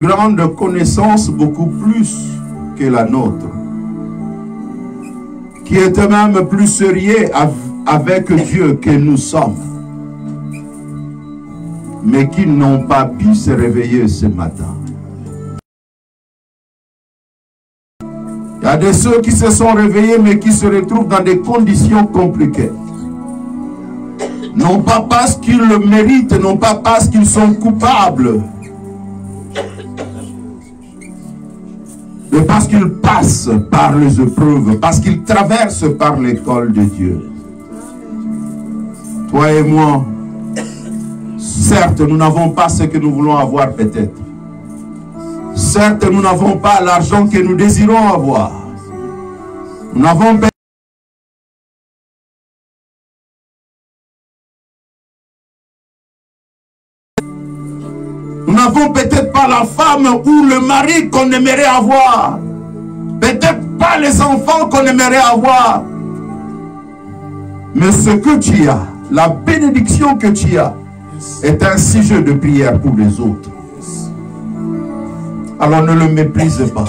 Grande connaissance beaucoup plus que la nôtre, qui est même plus sérieux avec Dieu que nous sommes, mais qui n'ont pas pu se réveiller ce matin. Il y a de ceux qui se sont réveillés mais qui se retrouvent dans des conditions compliquées. Non pas parce qu'ils le méritent, non pas parce qu'ils sont coupables, mais parce qu'ils passent par les épreuves, parce qu'ils traversent par l'école de Dieu. Toi et moi, certes, nous n'avons pas ce que nous voulons avoir peut-être. Certes, nous n'avons pas l'argent que nous désirons avoir. Nous n'avons pas peut-être pas la femme ou le mari qu'on aimerait avoir. Peut-être pas les enfants qu'on aimerait avoir. Mais ce que tu as, la bénédiction que tu as, est un sujet de prière pour les autres. Alors ne le méprise pas.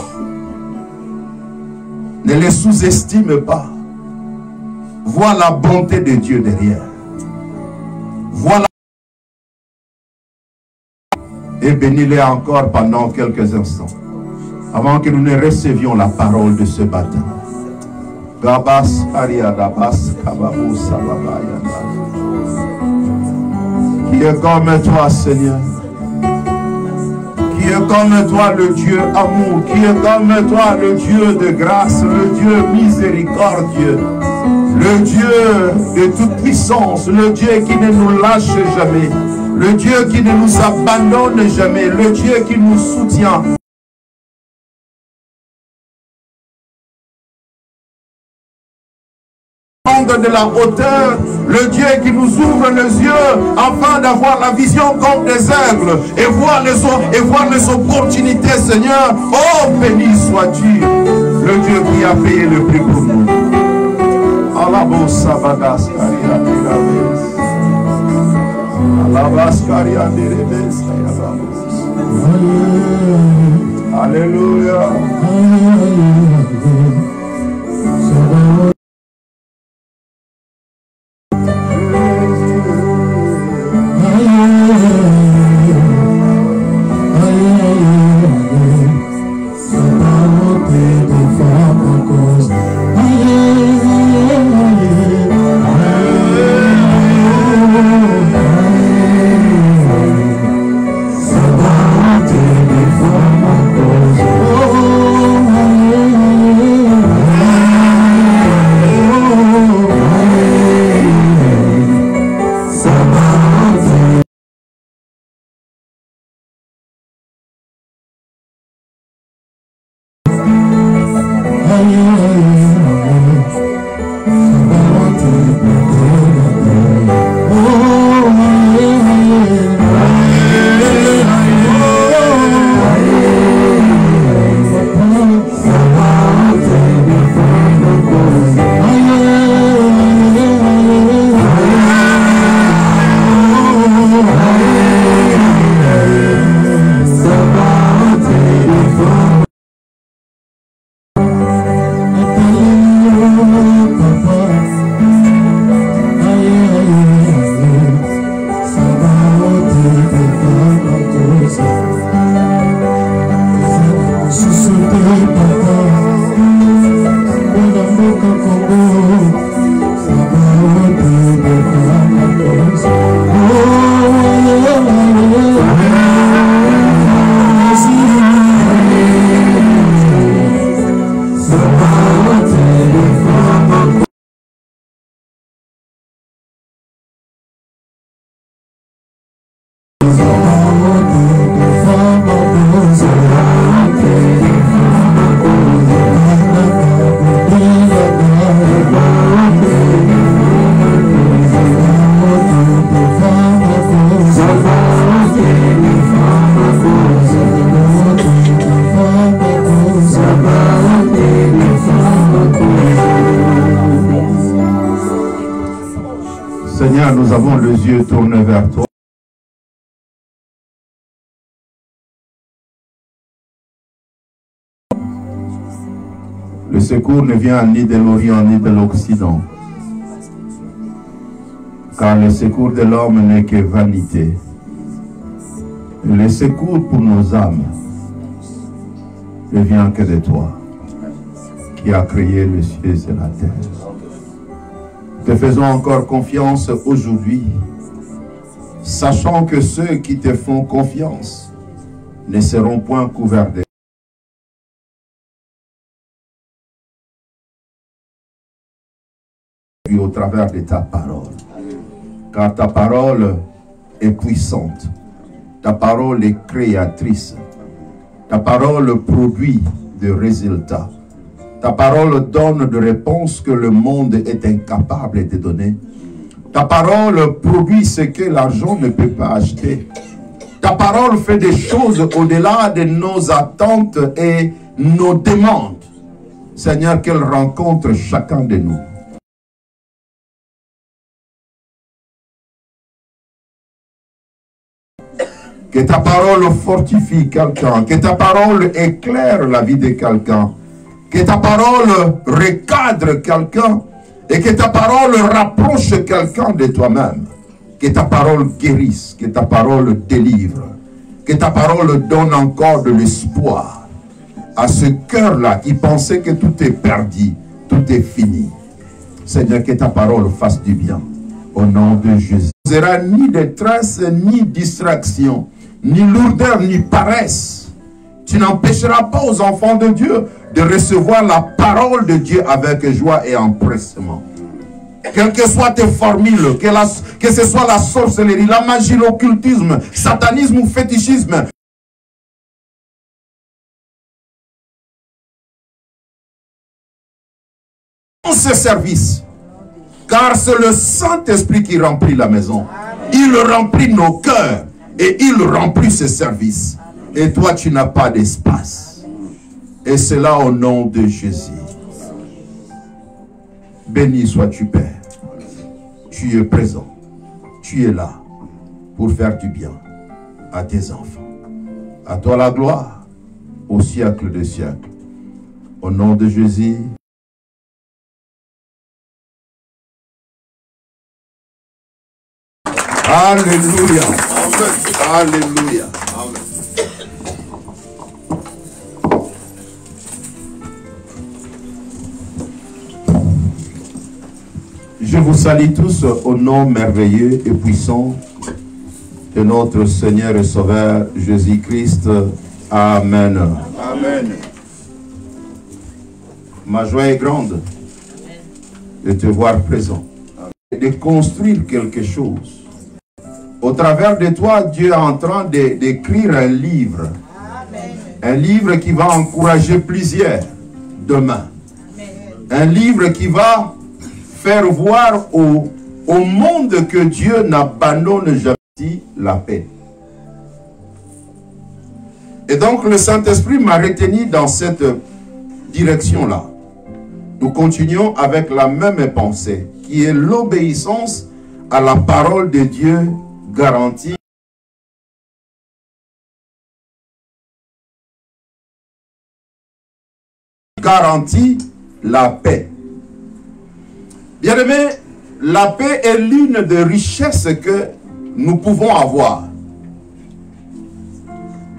Ne les sous-estime pas. Vois la bonté de Dieu derrière. Vois la et bénis-les encore pendant quelques instants, avant que nous ne recevions la parole de ce matin. Gabas Ariadabas Kababou Sababayana. Qui est comme toi, Seigneur? Qui est comme toi, le Dieu amour? Qui est comme toi, le Dieu de grâce, le Dieu miséricordieux, le Dieu de toute puissance, le Dieu qui ne nous lâche jamais, le Dieu qui ne nous abandonne jamais, le Dieu qui nous soutient. De la hauteur, le Dieu qui nous ouvre les yeux afin d'avoir la vision comme des aigles et voir les opportunités, Seigneur. Oh, béni sois-tu, le Dieu qui a payé le prix pour nous. Alléluia. Seigneur, nous avons les yeux tournés vers toi. Le secours ne vient ni de l'Orient ni de l'Occident, car le secours de l'homme n'est que vanité. Le secours pour nos âmes ne vient que de toi, qui as créé les cieux et la terre. Te faisons encore confiance aujourd'hui, sachant que ceux qui te font confiance ne seront point couverts de au travers de ta parole, car ta parole est puissante, ta parole est créatrice, ta parole produit des résultats. Ta parole donne des réponses que le monde est incapable de donner. Ta parole produit ce que l'argent ne peut pas acheter. Ta parole fait des choses au-delà de nos attentes et nos demandes. Seigneur, qu'elle rencontre chacun de nous. Que ta parole fortifie quelqu'un, que ta parole éclaire la vie de quelqu'un, que ta parole recadre quelqu'un et que ta parole rapproche quelqu'un de toi-même. Que ta parole guérisse, que ta parole délivre, Que ta parole donne encore de l'espoir à ce cœur-là qui pensait que tout est perdu, tout est fini. Seigneur, que ta parole fasse du bien. Au nom de Jésus. Il n'y aura ni détresse, ni distraction, ni lourdeur, ni paresse. Tu n'empêcheras pas aux enfants de Dieu de recevoir la parole de Dieu avec joie et empressement. Quelles que soient tes formules, que ce soit la sorcellerie, la magie, l'occultisme, satanisme ou fétichisme, ce service, car c'est le Saint-Esprit qui remplit la maison. Il remplit nos cœurs et il remplit ce service. Et toi, tu n'as pas d'espace. Et c'est là au nom de Jésus. Béni sois-tu, Père. Tu es présent. Tu es là pour faire du bien à tes enfants. À toi la gloire au siècle des siècles. Au nom de Jésus. Alléluia. Alléluia. Je vous salue tous au nom merveilleux et puissant de notre Seigneur et Sauveur Jésus-Christ. Amen. Amen. Ma joie est grande de te voir présent, de construire quelque chose. Au travers de toi, Dieu est en train d'écrire un livre. Amen. Un livre qui va encourager plusieurs demain. Amen. Un livre qui va faire voir au monde que Dieu n'abandonne jamais la paix. Et donc le Saint-Esprit m'a retenu dans cette direction-là. Nous continuons avec la même pensée, qui est l'obéissance à la parole de Dieu garantie. Garantie la paix. Bien-aimés, la paix est l'une des richesses que nous pouvons avoir.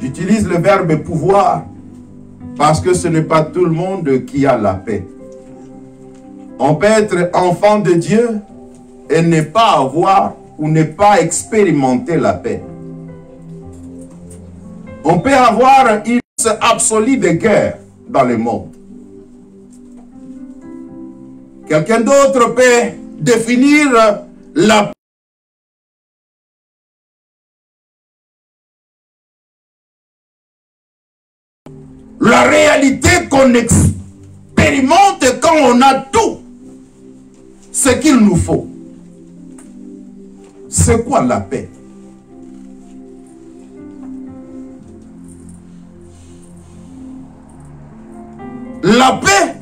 J'utilise le verbe pouvoir parce que ce n'est pas tout le monde qui a la paix. On peut être enfant de Dieu et ne pas avoir ou ne pas expérimenter la paix. On peut avoir une absolue de guerre dans le monde. Quelqu'un d'autre peut définir la paix. La réalité qu'on expérimente quand on a tout ce qu'il nous faut. C'est quoi la paix? La paix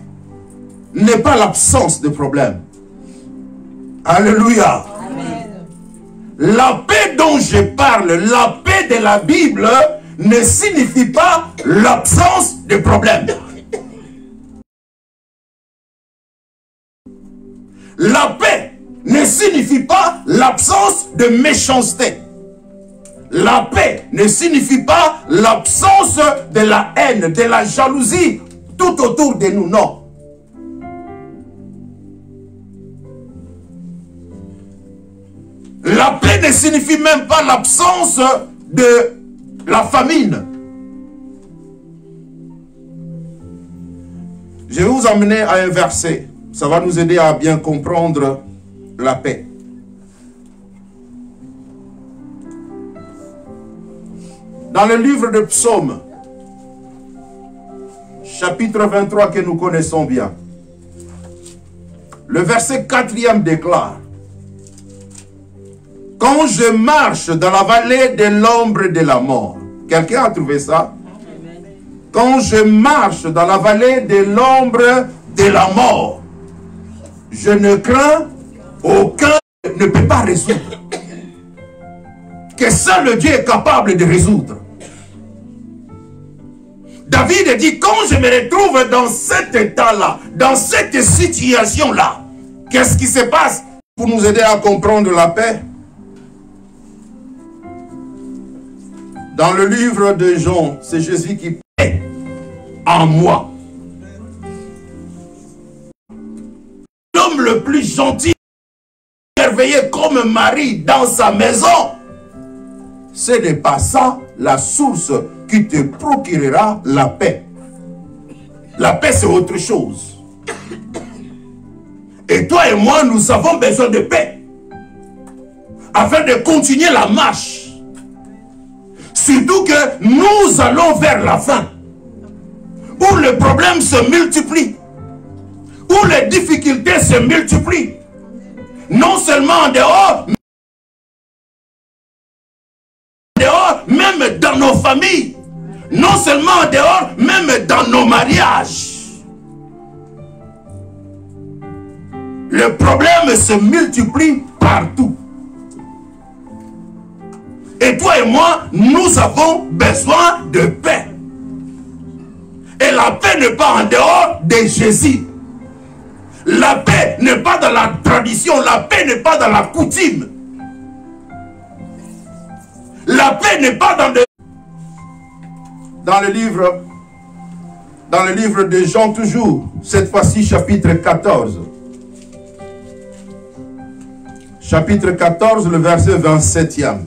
n'est pas l'absence de problème. Alléluia. Amen. La paix dont je parle, la paix de la Bible, ne signifie pas l'absence de problème. La paix ne signifie pas l'absence de méchanceté. La paix ne signifie pas l'absence de la haine, de la jalousie tout autour de nous, non. La paix ne signifie même pas l'absence de la famine. Je vais vous emmener à un verset. Ça va nous aider à bien comprendre la paix. Dans le livre de Psaumes, chapitre 23 que nous connaissons bien, le verset 4e déclare: quand je marche dans la vallée de l'ombre de la mort. Quelqu'un a trouvé ça? Quand je marche dans la vallée de l'ombre de la mort, je ne crains aucun, ne peut pas résoudre. Que seul Dieu est capable de résoudre. David dit, quand je me retrouve dans cet état-là, dans cette situation-là, qu'est-ce qui se passe? Pour nous aider à comprendre la paix, Dans le livre de Jean, c'est Jésus qui paie en moi. L'homme le plus gentil, merveilleux comme Marie dans sa maison, ce n'est pas ça la source qui te procurera la paix. La paix, c'est autre chose. Et toi et moi, nous avons besoin de paix afin de continuer la marche. Surtout que nous allons vers la fin, où les problèmes se multiplient, où les difficultés se multiplient. Non seulement en dehors, même dans nos familles. Non seulement en dehors, même dans nos mariages. Les problèmes se multiplient partout. Et toi et moi, nous avons besoin de paix. Et la paix n'est pas en dehors de Jésus. La paix n'est pas dans la tradition, la paix n'est pas dans la coutume. La paix n'est pas dans le livre de Jean toujours, cette fois-ci chapitre 14. Chapitre 14, le verset 27e.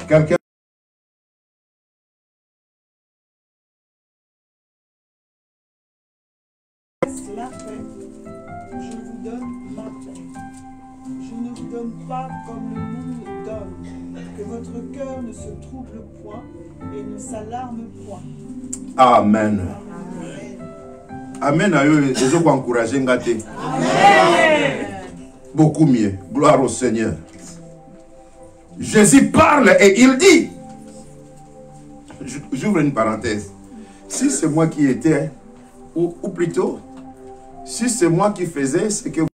Quelqu'un? La paix, je vous donne ma paix. Je ne vous donne pas comme le monde donne. Que votre cœur ne se trouble point et ne s'alarme point. Amen. Amen. Amen. Amen. Beaucoup mieux. Gloire au Seigneur. Jésus parle et il dit, j'ouvre une parenthèse, si c'est moi qui étais, ou plutôt, si c'est moi qui faisais ce que vous...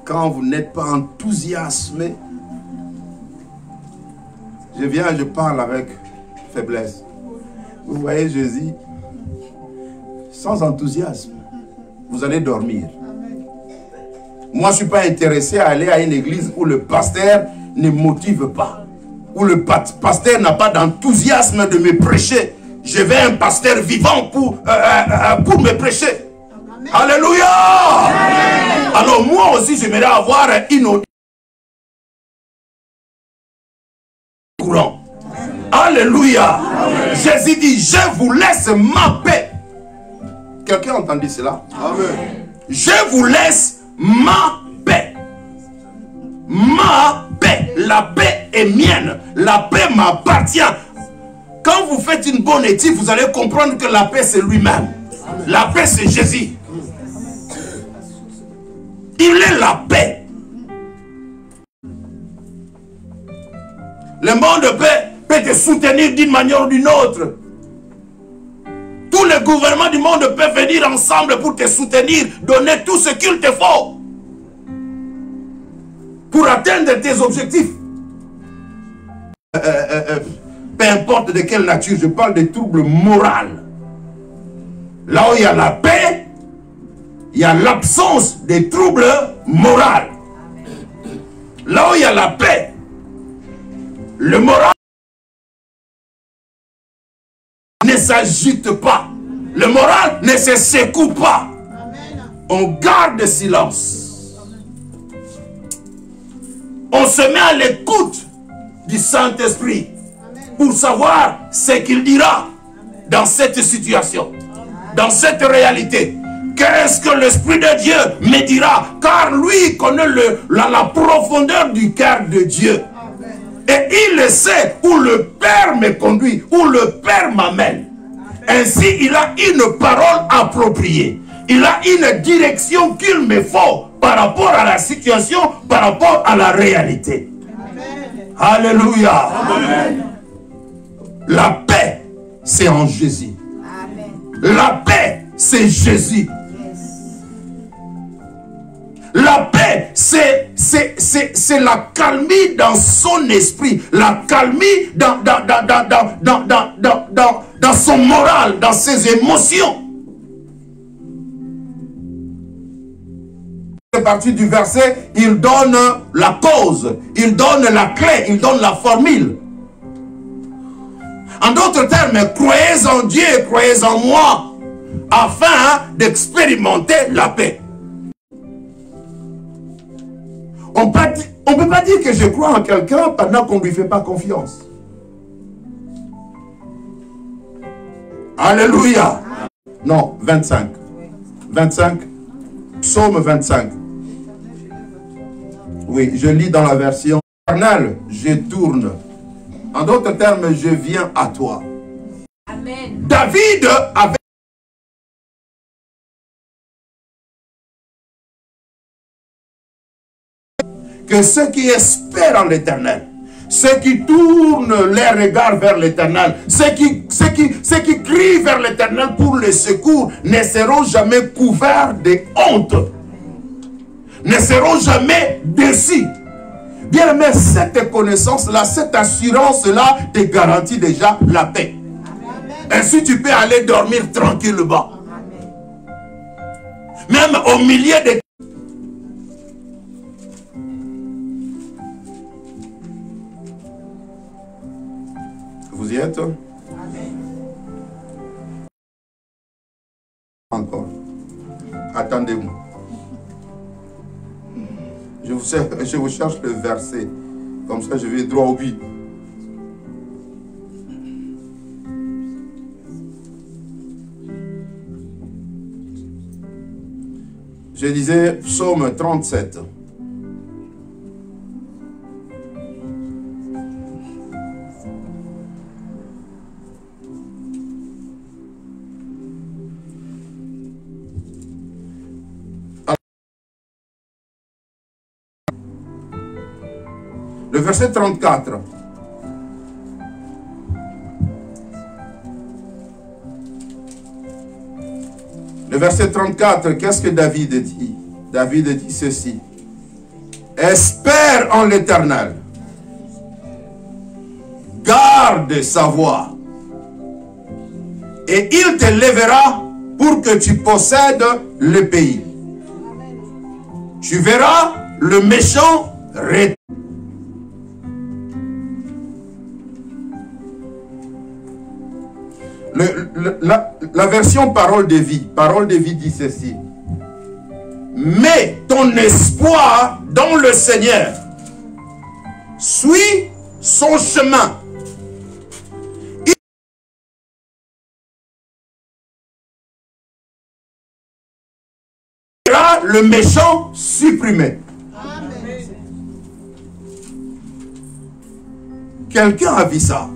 Quand vous n'êtes pas enthousiasmé, je viens, je parle avec faiblesse. Vous voyez Jésus, sans enthousiasme, vous allez dormir. Moi, je ne suis pas intéressé à aller à une église où le pasteur ne motive pas, où le pasteur n'a pas d'enthousiasme de me prêcher. Je veux un pasteur vivant pour me prêcher. Amen. Alléluia. Amen. Alors moi aussi, j'aimerais avoir une autre courant. Alléluia. Amen. Jésus dit, je vous laisse ma paix. Quelqu'un a entendu cela? Amen. Je vous laisse ma paix. Ma paix. La paix est mienne. La paix m'appartient. Quand vous faites une bonne étude, vous allez comprendre que la paix c'est lui-même. La paix c'est Jésus. Il est la paix. Le monde de paix peut te soutenir d'une manière ou d'une autre. Tous les gouvernements du monde peuvent venir ensemble pour te soutenir, donner tout ce qu'il te faut pour atteindre tes objectifs. Peu importe de quelle nature, je parle de troubles moraux. Là où il y a la paix, il y a l'absence des troubles moraux. Là où il y a la paix, le moral ne s'agite pas. Le moral ne se secoue pas. On garde silence. On se met à l'écoute du Saint-Esprit pour savoir ce qu'il dira dans cette situation, dans cette réalité. Qu'est-ce que l'Esprit de Dieu me dira? Car lui connaît la profondeur du cœur de Dieu. Et il sait où le Père me conduit, où le Père m'amène. Ainsi, il a une parole appropriée. Il a une direction qu'il me faut par rapport à la situation, par rapport à la réalité. Amen. Alléluia. Amen. La paix, c'est en Jésus. Amen. La paix, c'est Jésus. La paix, c'est la calmie dans son esprit, la calmie dans son moral, dans ses émotions. À partir du verset, il donne la cause, il donne la clé, il donne la formule. En d'autres termes, croyez en Dieu, croyez en moi, afin d'expérimenter la paix. On ne peut pas dire que je crois en quelqu'un pendant qu'on ne lui fait pas confiance. Alléluia. Non, 25. 25. Psaume 25. Oui, je lis dans la version Éternel, je tourne. En d'autres termes, je viens à toi. Amen. David avait que ceux qui espèrent en l'Éternel, ceux qui tournent les regards vers l'Éternel, ceux qui crient vers l'Éternel pour le secours, ne seront jamais couverts de honte, ne seront jamais déçus. Bien aimé, cette connaissance-là, cette assurance-là te garantit déjà la paix. Ainsi, tu peux aller dormir tranquillement. Même au milieu des... Vous y êtes? Encore. Attendez-moi. Je vous cherche le verset. Comme ça, je vais droit au but. Je disais Psaume 37. Le verset 34. Le verset 34, qu'est-ce que David dit? David dit ceci. Espère en l'Éternel. Garde sa voie. Et il te lèvera pour que tu possèdes le pays. Tu verras le méchant retourner. La version parole de vie dit ceci. Mets ton espoir dans le Seigneur. Suis son chemin. Il sera le méchant supprimé. Amen. Quelqu'un a vu ça?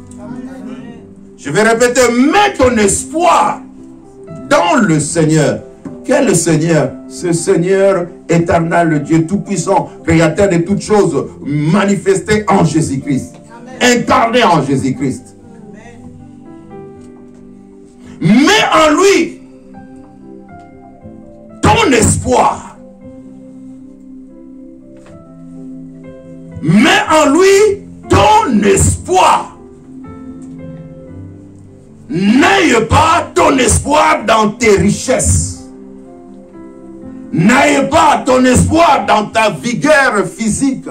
Je vais répéter, mets ton espoir dans le Seigneur. Quel Seigneur? Ce Seigneur éternel, le Dieu tout-puissant, créateur de toutes choses, manifesté en Jésus-Christ, incarné en Jésus-Christ. Mets en lui ton espoir. Mets en lui ton espoir. N'aie pas ton espoir dans tes richesses. N'aie pas ton espoir dans ta vigueur physique.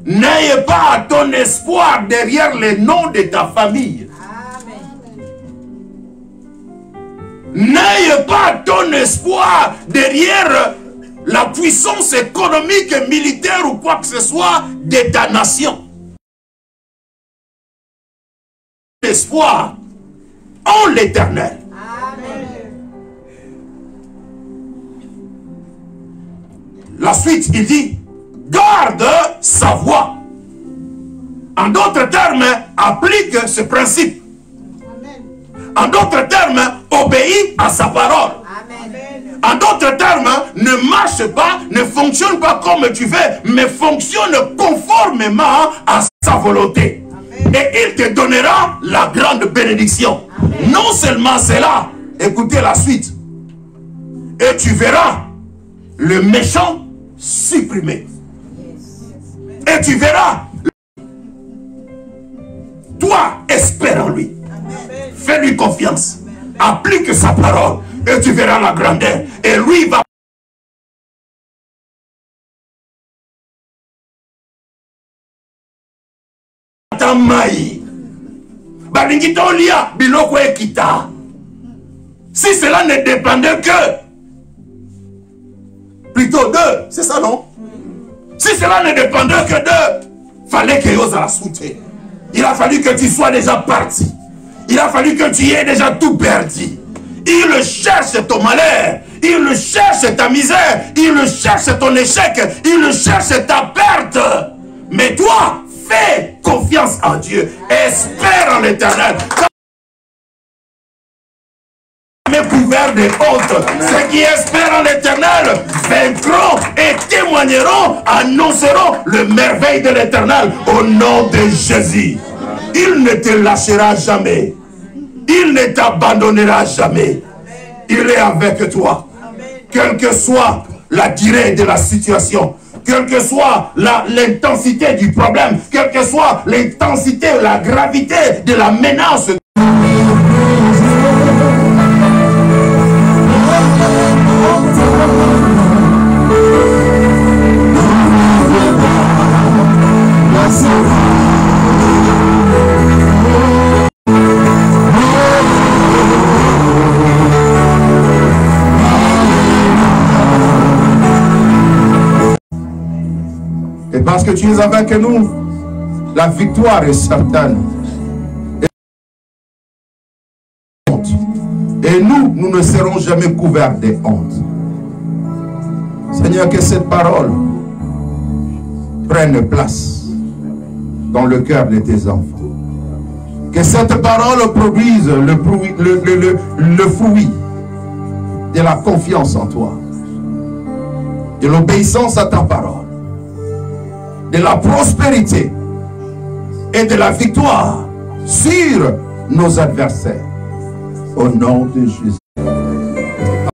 N'aie pas ton espoir derrière les noms de ta famille. N'aie pas ton espoir derrière la puissance économique, militaire ou quoi que ce soit de ta nation. Espoir en l'Éternel. La suite, il dit, garde sa voie. En d'autres termes, applique ce principe. En d'autres termes, obéis à sa parole. En d'autres termes, ne marche pas, ne fonctionne pas comme tu veux, mais fonctionne conformément à sa volonté. Et il te donnera la grande bénédiction. Amen. Non seulement cela, écoutez la suite. Et tu verras le méchant supprimé. Et tu verras. Toi, espère en lui. Fais-lui confiance. Applique sa parole. Et tu verras la grandeur. Et lui va ata mai. Balingi tolia biloko ekita. Si cela ne dépendait que plutôt d'eux, c'est ça non? Si cela ne dépendait que d'eux, fallait que Yosa la soute. Il a fallu que tu sois déjà parti. Il a fallu que tu aies déjà tout perdu. Il cherche ton malheur. Il cherche ta misère. Il cherche ton échec. Il cherche ta perte. Mais toi, fais confiance en Dieu. Espère en l'Éternel. Mais couvert de honte, ceux qui espèrent en l'Éternel vaincront et témoigneront, annonceront le merveille de l'Éternel au nom de Jésus. Il ne te lâchera jamais. Il ne t'abandonnera jamais. Il est avec toi. Quelle que soit la durée de la situation, quelle que soit l'intensité du problème, quelle que soit l'intensité, la gravité de la menace. Et parce que tu es avec nous, la victoire est certaine. Et nous ne serons jamais couverts de honte. Seigneur, que cette parole prenne place dans le cœur de tes enfants. Que cette parole produise le fruit de la confiance en toi, de l'obéissance à ta parole, de la prospérité et de la victoire sur nos adversaires. Au nom de Jésus.